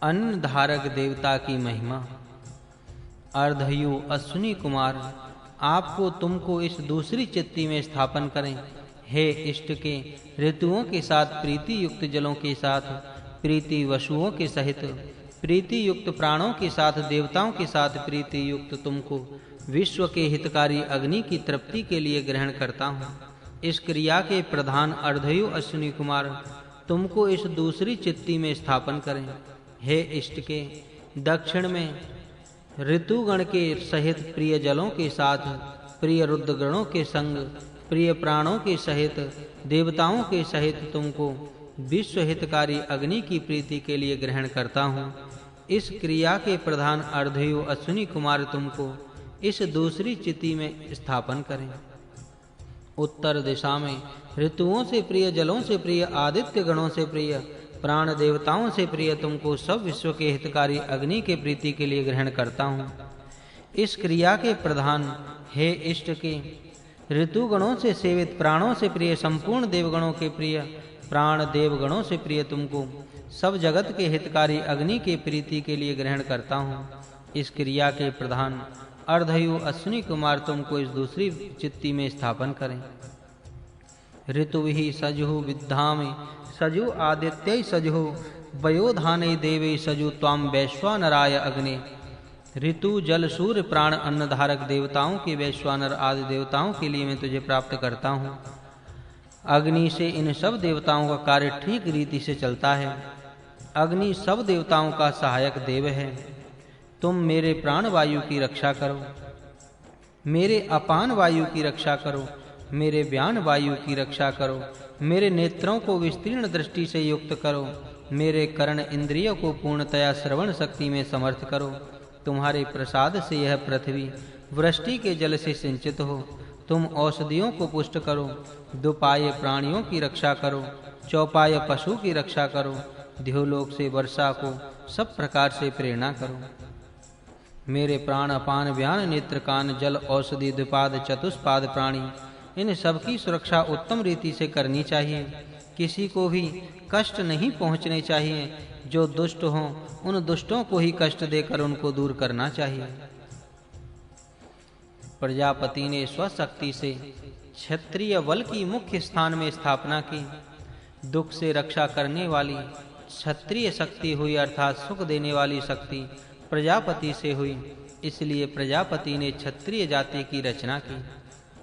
अन्न धारक देवता की महिमा। अर्धयु अश्विनी कुमार, आपको तुमको इस दूसरी चित्ती में स्थापन करें। हे इष्ट के, ऋतुओं के साथ प्रीति युक्त जलों के साथ प्रीति वसुओं के सहित प्रीति युक्त प्राणों के साथ देवताओं के साथ प्रीति युक्त तुमको विश्व के हितकारी अग्नि की तृप्ति के लिए ग्रहण करता हूँ। इस क्रिया के प्रधान अर्धयु अश्विनी कुमार तुमको इस दूसरी चित्ती में स्थापन करें। हे इष्ट के, दक्षिण में ऋतुगण के सहित प्रिय जलों के साथ प्रिय रुद्रगणों के संग प्रिय प्राणों के सहित देवताओं के सहित तुमको विश्व हितकारी अग्नि की प्रीति के लिए ग्रहण करता हूँ। इस क्रिया के प्रधान अर्धयु अश्विनी कुमार तुमको इस दूसरी चिति में स्थापन करें। उत्तर दिशा में ऋतुओं से प्रिय जलों से प्रिय आदित्य गणों से प्रिय प्राण देवताओं से प्रिय तुमको सब विश्व के हितकारी अग्नि के प्रीति के लिए ग्रहण करता हूँ। इस क्रिया के प्रधान हे इष्ट के, ऋतुगणों से सेवित प्राणों से प्रिय संपूर्ण देवगणों के प्रिय प्राण देवगणों से प्रिय तुमको सब जगत के हितकारी अग्नि के प्रीति के लिए ग्रहण करता हूँ। इस क्रिया के प्रधान अर्धयु अश्विनी कुमार तुमको इस दूसरी चित्ती में स्थापन करें। ऋतुहि सजु विद्धामि सजु आदित्यै सजु वयोधानै देवे सजु त्वां वैश्वानराय अग्ने। ऋतु जल सूर्य प्राण अन्न धारक देवताओं के वैश्वानर आदि देवताओं के लिए मैं तुझे प्राप्त करता हूँ। अग्नि से इन सब देवताओं का कार्य ठीक रीति से चलता है। अग्नि सब देवताओं का सहायक देव है। तुम मेरे प्राण वायु की रक्षा करो, मेरे अपान वायु की रक्षा करो, मेरे व्यान वायु की रक्षा करो, मेरे नेत्रों को विस्तीर्ण दृष्टि से युक्त करो, मेरे कर्ण इंद्रियों को पूर्णतया श्रवण शक्ति में समर्थ करो। तुम्हारे प्रसाद से यह पृथ्वी वृष्टि के जल से सिंचित हो। तुम औषधियों को पुष्ट करो, दुपाय प्राणियों की रक्षा करो, चौपाय पशु की रक्षा करो, ध्योलोक से वर्षा को सब प्रकार से प्रेरणा करो। मेरे प्राण अपान व्यान नेत्र कान जल औषधि द्विपाद चतुष्पाद प्राणी, इन सब की सुरक्षा उत्तम रीति से करनी चाहिए। किसी को भी कष्ट नहीं पहुंचने चाहिए। जो दुष्ट हों उन दुष्टों को ही कष्ट देकर उनको दूर करना चाहिए। प्रजापति ने स्वशक्ति से क्षत्रिय बल की मुख्य स्थान में स्थापना की। दुख से रक्षा करने वाली क्षत्रिय शक्ति हुई, अर्थात सुख देने वाली शक्ति प्रजापति से हुई। इसलिए प्रजापति ने क्षत्रिय जाति की रचना की।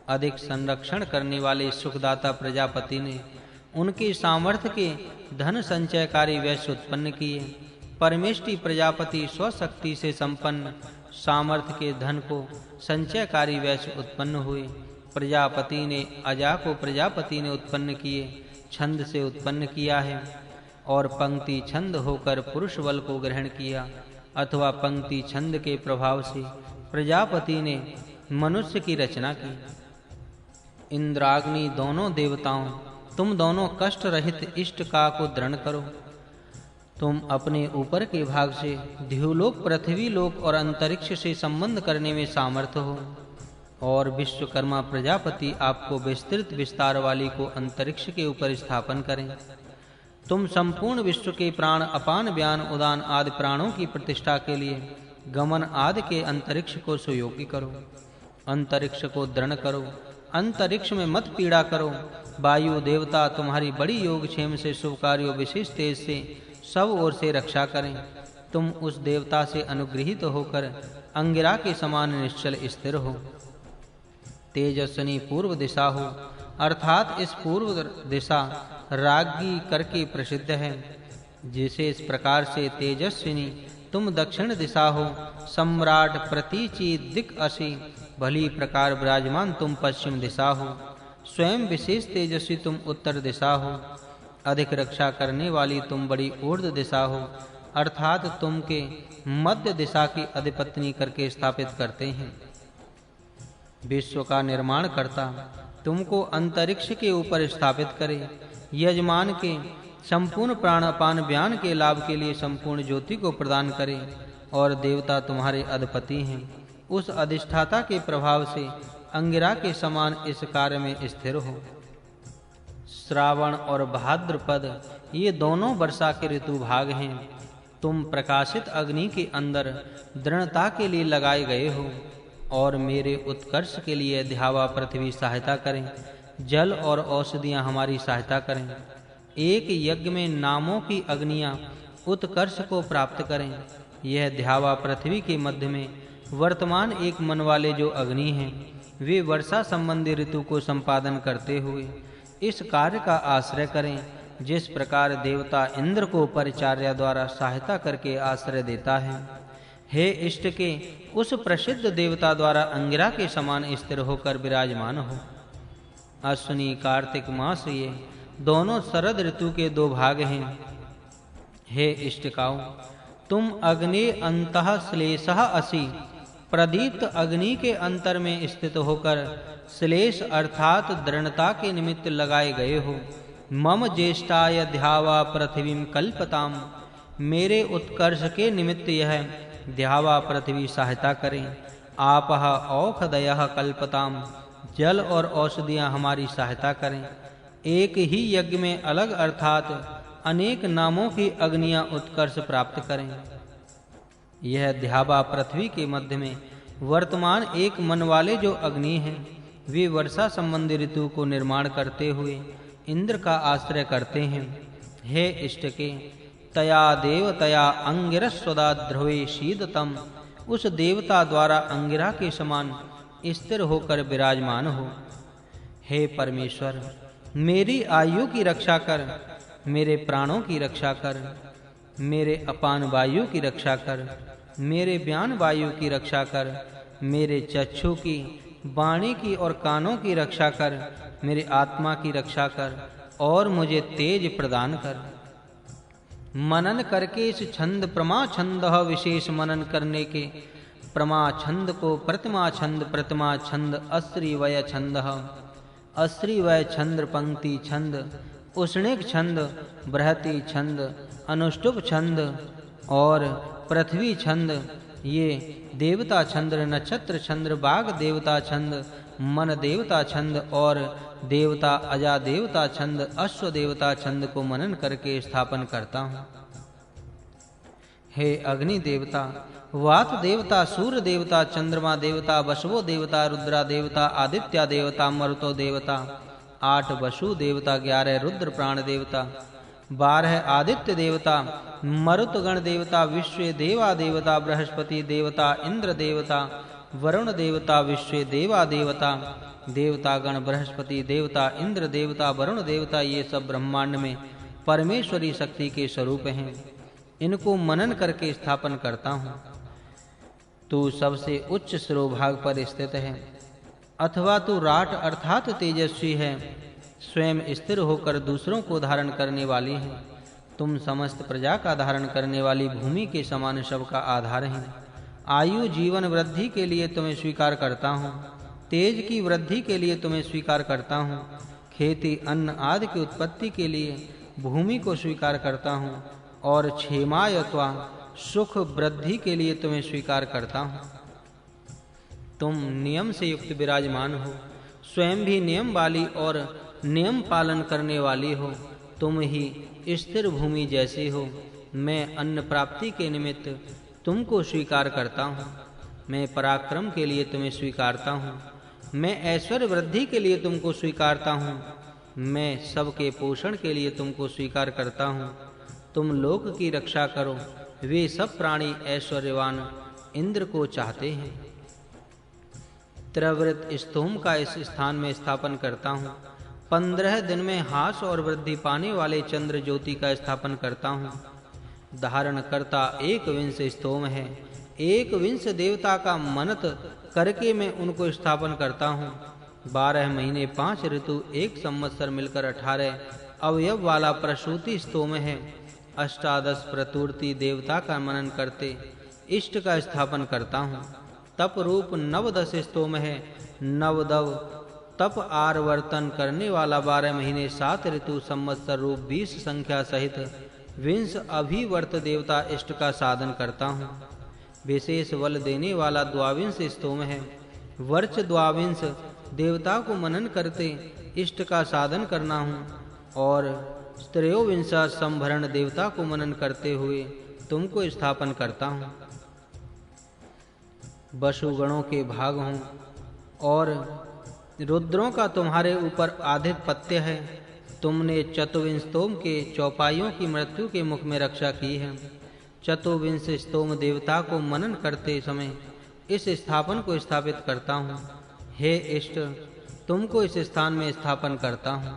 अधिक संरक्षण करने वाले सुखदाता प्रजापति ने उनके सामर्थ्य के धन संचयकारी वैश्य उत्पन्न किए। परमेष्टि प्रजापति स्वशक्ति से संपन्न सामर्थ्य के धन को संचयकारी वैश्य उत्पन्न हुए। प्रजापति ने अजा को प्रजापति ने उत्पन्न किए, छंद से उत्पन्न किया है, और पंक्ति छंद होकर पुरुष बल को ग्रहण किया, अथवा पंक्ति छंद के प्रभाव से प्रजापति ने मनुष्य की रचना की। इंद्राग्नि दोनों देवताओं, तुम दोनों कष्ट रहित इष्ट का को दृढ़ करो। तुम अपने ऊपर के भाग से ध्युलोक, पृथ्वी लोक और अंतरिक्ष से संबंध करने में सामर्थ हो, और विश्वकर्मा प्रजापति आपको विस्तृत विस्तार वाली को अंतरिक्ष के ऊपर स्थापन करें। तुम संपूर्ण विश्व के प्राण अपान व्यान उदान आदि प्राणों की प्रतिष्ठा के लिए गमन आदि के अंतरिक्ष को सुयोग्य करो। अंतरिक्ष को दृढ़ करो, अंतरिक्ष में मत पीड़ा करो। वायु देवता तुम्हारी बड़ी योगक्षेम से शुभ कार्यों विशेष तेज से सब ओर से रक्षा करें। तुम उस देवता से अनुग्रहित होकर अंगिरा के समान निश्चल स्थिर हो। तेजस्विनी पूर्व दिशा हो, अर्थात इस पूर्व दिशा राज्ञी करके प्रसिद्ध है। जिसे इस प्रकार से तेजस्विनी तुम दक्षिण दिशा हो, सम्राट प्रतीचि दिक असी भली प्रकार विराजमान तुम पश्चिम दिशा हो, स्वयं विशेष तेजस्वी तुम उत्तर दिशा हो, अधिक रक्षा करने वाली तुम बड़ी ऊर्ध्व दिशा हो, अर्थात तुम के मध्य दिशा की अधिपत्नी करके स्थापित करते हैं। विश्व का निर्माण करता तुमको अंतरिक्ष के ऊपर स्थापित करे, यजमान के संपूर्ण प्राण अपान व्यान के लाभ के लिए संपूर्ण ज्योति को प्रदान करे, और देवता तुम्हारे अधिपति हैं। उस अधिष्ठाता के प्रभाव से अंगिरा के समान इस कार्य में स्थिर हो। श्रावण और भाद्रपद ये दोनों वर्षा के ऋतु भाग हैं। तुम प्रकाशित अग्नि के अंदर दृढ़ता के लिए लगाए गए हो और मेरे उत्कर्ष के लिए ध्यावा पृथ्वी सहायता करें, जल और औषधियां हमारी सहायता करें। एक यज्ञ में नामों की अग्नियां उत्कर्ष को प्राप्त करें। यह ध्यावा पृथ्वी के मध्य में वर्तमान एक मन वाले जो अग्नि हैं, वे वर्षा संबंधी ऋतु को संपादन करते हुए इस कार्य का आश्रय करें, जिस प्रकार देवता इंद्र को परिचार्य द्वारा सहायता करके आश्रय देता है। हे इष्ट के उस प्रसिद्ध देवता द्वारा अंगिरा के समान स्थिर होकर विराजमान हो। अश्विनी कार्तिक मास ये दोनों शरद ऋतु के दो भाग हैं। हे इष्टिकाओं, तुम अग्नि अंतः श्लेषः असि, प्रदीप्त अग्नि के अंतर में स्थित होकर श्लेष अर्थात दृढ़ता के निमित्त लगाए गए हो। मम ज्येष्ठाय ध्यावा पृथ्वीं कल्पताम, मेरे उत्कर्ष के निमित्त यह ध्यावा पृथ्वी सहायता करें। आपः औषधयः कल्पताम, जल और औषधियां हमारी सहायता करें। एक ही यज्ञ में अलग अर्थात अनेक नामों की अग्नियां उत्कर्ष प्राप्त करें। यह ध्यावा पृथ्वी के मध्य में वर्तमान एक मन वाले जो अग्नि हैं, वे वर्षा संबंधी ऋतु को निर्माण करते हुए इंद्र का आश्रय करते हैं। हे इष्टके, तया देवतया अंगिरस्वदा ध्रुवे शीदतम, उस देवता द्वारा अंगिरा के समान स्थिर होकर विराजमान हो। हे परमेश्वर, मेरी आयु की रक्षा कर, मेरे प्राणों की रक्षा कर, मेरे अपान वायु की रक्षा कर, मेरे व्यान वायु की रक्षा कर, मेरे चक्षु की, वाणी की और कानों की रक्षा कर, मेरी आत्मा की रक्षा कर और मुझे तेज प्रदान कर। मनन करके इस छंद प्रमा छंद विशेष मनन करने के प्रमा छंद को प्रतिमा छंद, प्रतिमा छंद अस्त्री वय छंद, अस्त्री वय छंद पंक्ति छंद, उष्णिक छंद, बृहति छंद, अनुष्टुप छंद और पृथ्वी छंद, ये देवता छंद, नक्षत्र छंद, बाघ देवता छंद, मन देवता छंद और देवता अजा देवता छंद, अश्व देवता छंद को मनन करके स्थापन करता हूँ। हे अग्नि देवता, वात देवता, सूर्य देवता, चंद्रमा देवता, वसवो देवता, रुद्रा देवता, आदित्य देवता, मरुतो देवता, 8 वसु देवता, 11 रुद्र प्राण देवता, 12 आदित्य देवता, मरुतगण देवता, विश्व देवा देवता, बृहस्पति देवता, इंद्र देवता, वरुण देवता, विश्व देवा देवता, देवतागण, बृहस्पति देवता, इंद्र देवता, वरुण देवता, ये सब ब्रह्मांड में परमेश्वरी शक्ति के स्वरूप हैं। इनको मनन करके स्थापन करता हूँ। तू सबसे उच्च शिरोभाग पर स्थित है, अथवा तू राट अर्थात तेजस्वी है, स्वयं स्थिर होकर दूसरों को धारण करने वाली है। तुम समस्त प्रजा का धारण करने वाली भूमि के समान सबका आधार है। आयु जीवन वृद्धि के लिए तुम्हें स्वीकार करता हूँ, तेज की वृद्धि के लिए तुम्हें स्वीकार करता हूँ, खेती अन्न आदि की उत्पत्ति के लिए भूमि को स्वीकार करता हूँ और क्षेमायत्वा सुख वृद्धि के लिए तुम्हें स्वीकार करता हूँ। तुम नियम से युक्त विराजमान हो, स्वयं भी नियम वाली और नियम पालन करने वाली हो। तुम ही स्थिर भूमि जैसी हो। मैं अन्न प्राप्ति के निमित्त तुमको स्वीकार करता हूँ, मैं पराक्रम के लिए तुम्हें स्वीकारता हूँ, मैं ऐश्वर्य वृद्धि के लिए तुमको स्वीकारता हूँ, मैं सबके पोषण के लिए तुमको स्वीकार करता हूँ। तुम लोक की रक्षा करो। वे सब प्राणी ऐश्वर्यवान इंद्र को चाहते हैं। त्रिवृत स्तोम का इस स्थान में स्थापन करता हूँ। 15 दिन में हास और वृद्धि पाने वाले चंद्र ज्योति का स्थापन करता हूँ। धारण करता 21 स्तोम है। 21 देवता का मनत करके मैं उनको स्थापन करता हूँ। 12 महीने 5 ऋतु 1 संवत्सर मिलकर 18 अवयव वाला प्रसूति स्तोम है। 18 प्रतुर्ति देवता का मनन करते इष्ट का स्थापन करता हूँ। तप रूप 9 स्तोम है। नवदव तप आरवर्तन करने वाला 12 महीने 7 ऋतु संवत्सर रूप 20 संख्या सहित 20 अभिवर्त देवता इष्ट का साधन करता हूँ। विशेष बल देने वाला 22 स्तोम है। वर्ष 22 देवता को मनन करते इष्ट का साधन करना हूँ और त्रयोविंश संभरण देवता को मनन करते हुए तुमको स्थापन करता हूँ। वसुगणों के भाग हूँ और रुद्रों का तुम्हारे ऊपर आधिपत्य है। तुमने चतुर्विंश स्तोम के चौपाइयों की मृत्यु के मुख में रक्षा की है। चतुर्विंश स्तोम देवता को मनन करते समय इस स्थापन को स्थापित करता हूँ। हे इष्ट, तुमको इस स्थान में स्थापन करता हूँ।